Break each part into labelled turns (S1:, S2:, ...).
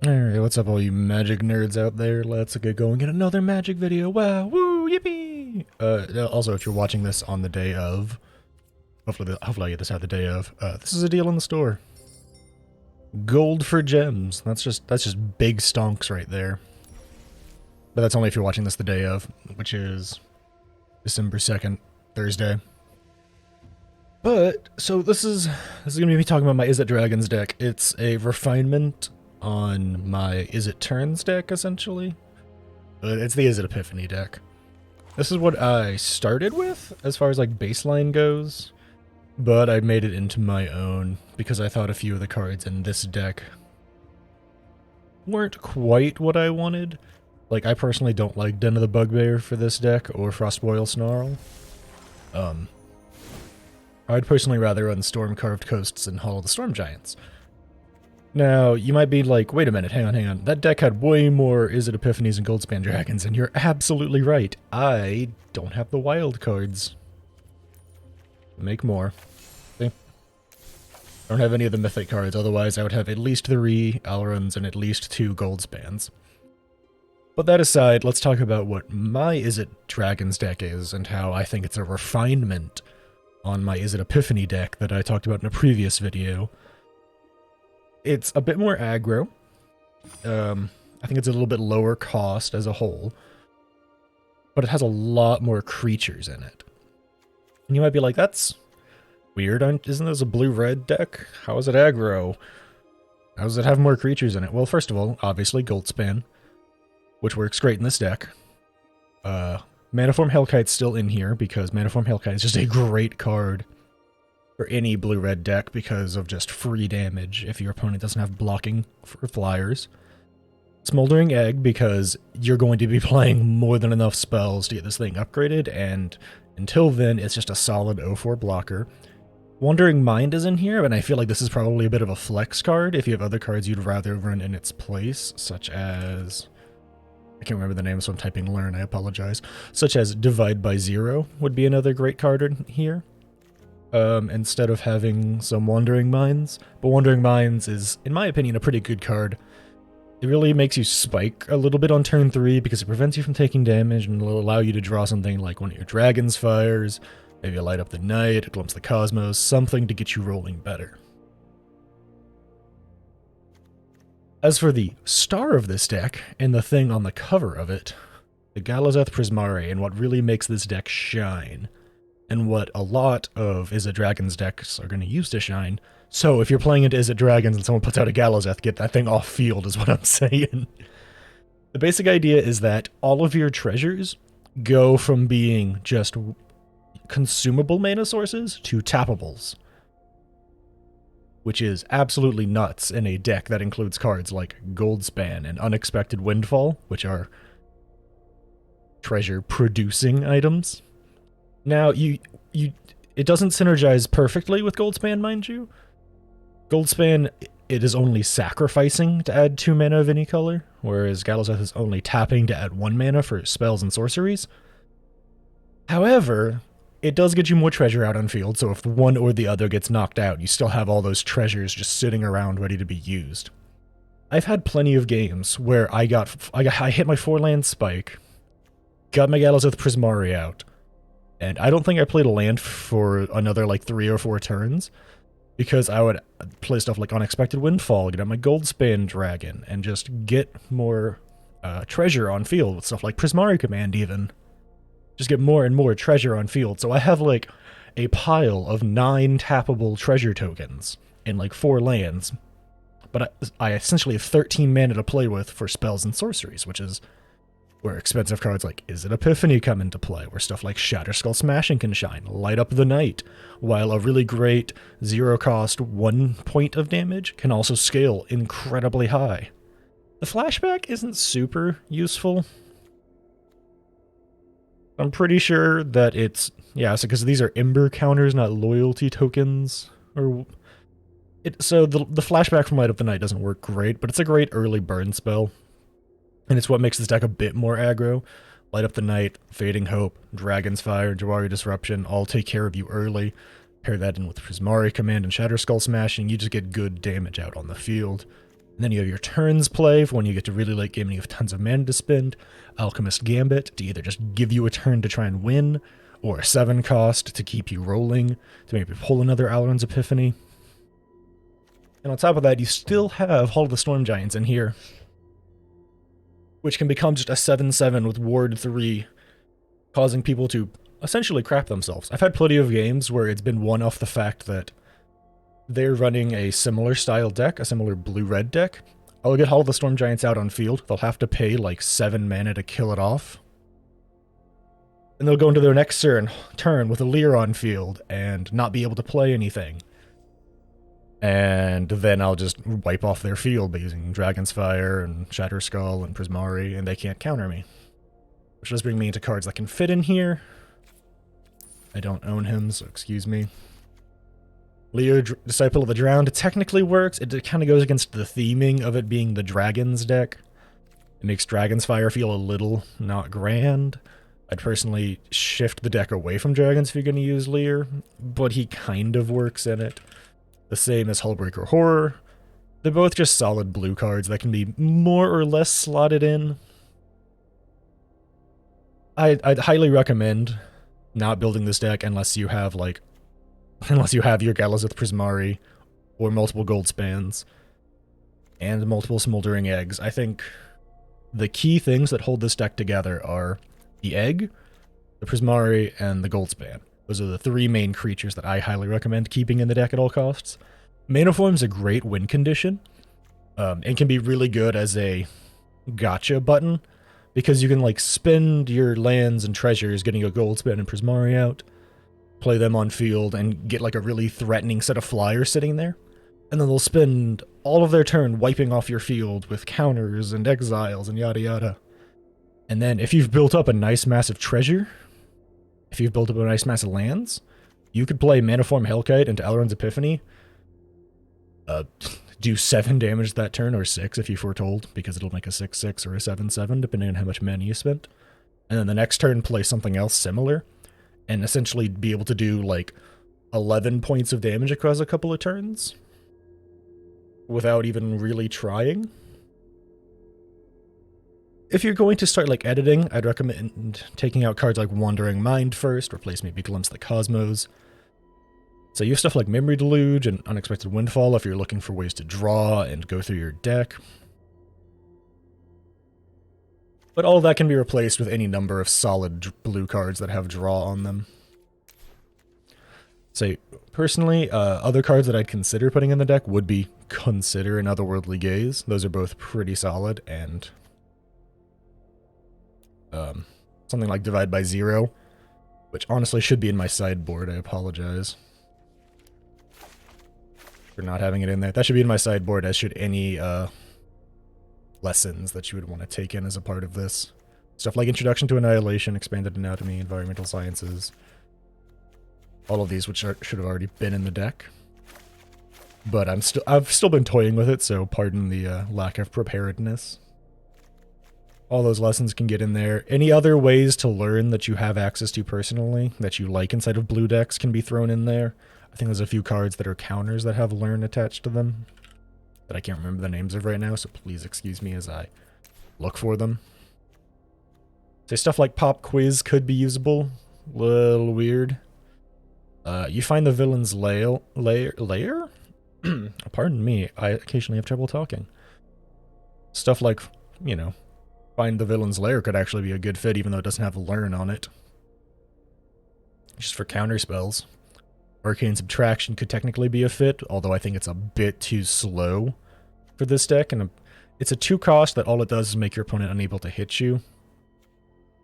S1: Alright, what's up all you magic nerds out there? Let's get going. Get another magic video. Wow, woo, yippee! Also, if you're watching this on the day of, hopefully I get this out the day of, this is a deal in the store. Gold for gems. That's just big stonks right there. But that's only if you're watching this the day of, which is December 2nd, Thursday. But, so this is going to be me talking about my Izzet Dragons deck. It's a refinement on my Izzet Turns deck, essentially. But it's the Izzet Epiphany deck. This is what I started with, as far as like baseline goes. But I made it into my own, because I thought a few of the cards in this deck weren't quite what I wanted. Like, I personally don't like Den of the Bugbear for this deck, or Frostboil Snarl. I'd personally rather run Storm Carved Coasts and Hall of the Storm Giants. Now, you might be like, wait a minute, hang on. That deck had way more Izzet Epiphanies and Goldspan Dragons, and you're absolutely right. I don't have the wild cards. Make more. See? I don't have any of the Mythic cards, otherwise I would have at least 3 Alruns and at least 2 Goldspans. But that aside, let's talk about what my Izzet Dragons deck is, and how I think it's a refinement on my Izzet Epiphany deck that I talked about in a previous video. It's a bit more aggro. I think it's a little bit lower cost as a whole. But it has a lot more creatures in it. And you might be like, that's weird. Isn't this a blue-red deck? How is it aggro? How does it have more creatures in it? Well, first of all, obviously Goldspan, which works great in this deck. Manaform Hellkite's still in here, because Manaform Hellkite is just a great card for any blue-red deck because of just free damage if your opponent doesn't have blocking for flyers. Smoldering Egg, because you're going to be playing more than enough spells to get this thing upgraded, and until then, it's just a solid 0-4 blocker. Wandering Mind is in here, and I feel like this is probably a bit of a flex card if you have other cards you'd rather run in its place, such as... I can't remember the name, so I'm typing learn, I apologize. Such as Divide by Zero would be another great card in here. Instead of having some Wandering Minds. But Wandering Minds is, in my opinion, a pretty good card. It really makes you spike a little bit on turn 3 because it prevents you from taking damage and will allow you to draw something like one of your Dragon's Fires, maybe a Light Up the Night, a Glimpse the Cosmos, something to get you rolling better. As for the star of this deck, and the thing on the cover of it, the Galazeth Prismari, and what really makes this deck shine, and what a lot of Izzet Dragons decks are going to use to shine. So if you're playing into Izzet Dragons and someone puts out a Galazeth, get that thing off field is what I'm saying. The basic idea is that all of your treasures go from being just consumable mana sources to tappables, which is absolutely nuts in a deck that includes cards like Goldspan and Unexpected Windfall, which are treasure-producing items. Now, it doesn't synergize perfectly with Goldspan, mind you. Goldspan, it is only sacrificing to add 2 mana of any color, whereas Galazeth is only tapping to add 1 mana for spells and sorceries. However, it does get you more treasure out on field, so if one or the other gets knocked out, you still have all those treasures just sitting around ready to be used. I've had plenty of games where I hit my 4-land spike, got my Galazeth Prismari out, and I don't think I played a land for another like 3 or 4 turns, because I would play stuff like Unexpected Windfall, get out my Goldspan Dragon, and just get more treasure on field with stuff like Prismari Command even. Just get more and more treasure on field. So I have like a pile of 9 tappable treasure tokens in like 4 lands, but I essentially have 13 mana to play with for spells and sorceries, which is where expensive cards like Izzet Epiphany come into play, where stuff like Shatterskull Smashing can shine, Light Up the Night, while a really great 0-cost 1 point of damage can also scale incredibly high. The flashback isn't super useful. I'm pretty sure that it's, yeah, so because these are Ember counters, not loyalty tokens, so the flashback from Light Up the Night doesn't work great, but it's a great early burn spell. And it's what makes this deck a bit more aggro. Light Up the Night, Fading Hope, Dragon's Fire, Jawari Disruption all take care of you early. Pair that in with Prismari Command and Shatterskull Smashing, you just get good damage out on the field. And then you have your turns play for when you get to really late game and you have tons of mana to spend. Alchemist Gambit to either just give you a turn to try and win, or a 7 cost to keep you rolling, to maybe pull another Alrund's Epiphany. And on top of that, you still have Hall of the Storm Giants in here, which can become just a 7/7 with Ward 3, causing people to essentially crap themselves. I've had plenty of games where it's been won off the fact that they're running a similar style deck, a similar blue-red deck. I'll get Hall of the Storm Giants out on field. They'll have to pay like 7 mana to kill it off. And they'll go into their next turn with a Leer on field and not be able to play anything. And then I'll just wipe off their field by using Dragon's Fire and Shatterskull and Prismari, and they can't counter me. Which does bring me into cards that can fit in here. I don't own him, so excuse me. Leo, Disciple of the Drowned, it technically works. It kind of goes against the theming of it being the Dragons deck. It makes Dragon's Fire feel a little not grand. I'd personally shift the deck away from Dragons if you're going to use Lear, but he kind of works in it. The same as Hullbreaker Horror. They're both just solid blue cards that can be more or less slotted in. I'd highly recommend not building this deck unless you have your Galazith Prismari or multiple Goldspans and multiple Smoldering Eggs. I think the key things that hold this deck together are the Egg, the Prismari, and the Goldspan. Those are the 3 main creatures that I highly recommend keeping in the deck at all costs. Mana Form's a great win condition. It can be really good as a gotcha button, because you can like spend your lands and treasures getting a Goldspan and Prismari out, play them on field, and get like a really threatening set of flyers sitting there. And then they'll spend all of their turn wiping off your field with counters and exiles and yada yada. And then if you've built up a nice massive treasure, if you've built up a nice massive lands, you could play Manaform Hellkite into Alrund's Epiphany, do 7 damage that turn, or 6 if you foretold, because it'll make a 6/6 or a 7/7 depending on how much mana you spent. And then the next turn play something else similar, and essentially be able to do like 11 points of damage across a couple of turns without even really trying. If you're going to start like editing, I'd recommend taking out cards like Wandering Mind first, replace maybe Glimpse the Cosmos. So you have stuff like Memory Deluge and Unexpected Windfall if you're looking for ways to draw and go through your deck. But all of that can be replaced with any number of solid blue cards that have draw on them. So personally, other cards that I'd consider putting in the deck would be Consider and Otherworldly Gaze. Those are both pretty solid, and something like Divide by Zero, which honestly should be in my sideboard. I apologize for not having it in there. That should be in my sideboard, as should any lessons that you would want to take in as a part of this. Stuff like Introduction to Annihilation, Expanded Anatomy, Environmental Sciences. All of these which should have already been in the deck. But I've still been toying with it, so pardon the lack of preparedness. All those lessons can get in there. Any other ways to learn that you have access to personally, that you like inside of blue decks, can be thrown in there. I think there's a few cards that are counters that have learn attached to them that I can't remember the names of right now, so please excuse me as I look for them. So stuff like Pop Quiz could be usable. Little weird. You find the villain's lair? Pardon me, I occasionally have trouble talking. Stuff like, you know, Find the Villain's Lair could actually be a good fit, even though it doesn't have a learn on it. Just for counter spells. Arcane Subtraction could technically be a fit, although I think it's a bit too slow for this deck, and it's a 2 cost that all it does is make your opponent unable to hit you.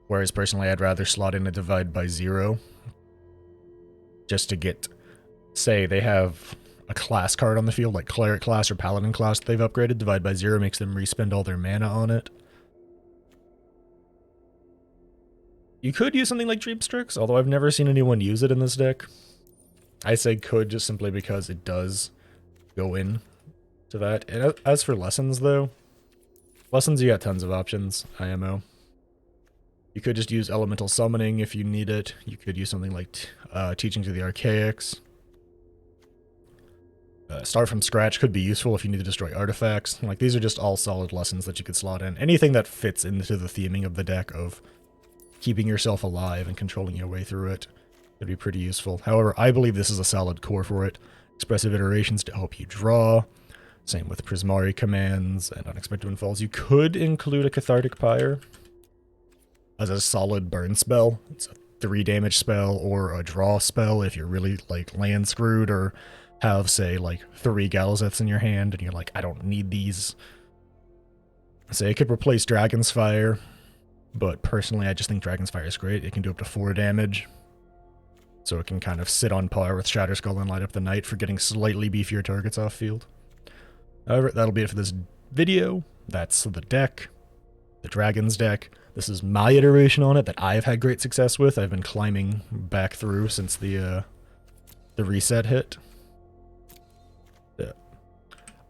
S1: Whereas personally, I'd rather slot in a Divide by Zero, just to get, say they have a class card on the field, like Cleric class or Paladin class that they've upgraded. Divide by Zero makes them respend all their mana on it. You could use something like Dreamstrix, although I've never seen anyone use it in this deck. I say could just simply because it does go in to that. And as for lessons, though, lessons, you got tons of options, IMO. You could just use Elemental Summoning if you need it. You could use something like Teaching to the Archaics. Start from scratch could be useful if you need to destroy artifacts. Like, these are just all solid lessons that you could slot in. Anything that fits into the theming of the deck of keeping yourself alive and controlling your way through it would be pretty useful. However, I believe this is a solid core for it. Expressive iterations to help you draw. Same with Prismari commands and unexpected windfalls. You could include a Cathartic Pyre as a solid burn spell. It's a 3 damage spell or a draw spell if you're really, like, land screwed or have, say, like, 3 Galazeths in your hand and you're like, I don't need these. Say it could replace Dragon's Fire, but personally I just think Dragon's Fire is great. It can do up to 4 damage. So it can kind of sit on par with Shatterskull and Light Up the Night for getting slightly beefier targets off field. However, that'll be it for this video. That's the deck. The Dragon's deck. This is my iteration on it that I've had great success with. I've been climbing back through since the reset hit. Yeah.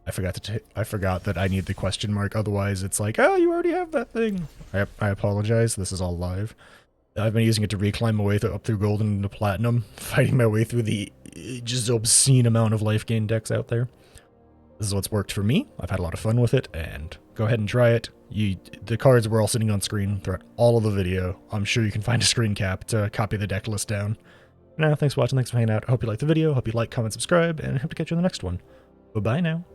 S1: I forgot that I need the question mark, otherwise it's like, oh, you already have that thing. I apologize, this is all live. I've been using it to reclimb my way up through Gold and into Platinum, fighting my way through the just obscene amount of life gain decks out there. This is what's worked for me. I've had a lot of fun with it, and go ahead and try it. The cards were all sitting on screen throughout all of the video. I'm sure you can find a screen cap to copy the deck list down. Now, thanks for watching, thanks for hanging out. I hope you liked the video, hope you like, comment, subscribe, and I hope to catch you in the next one. Bye-bye now.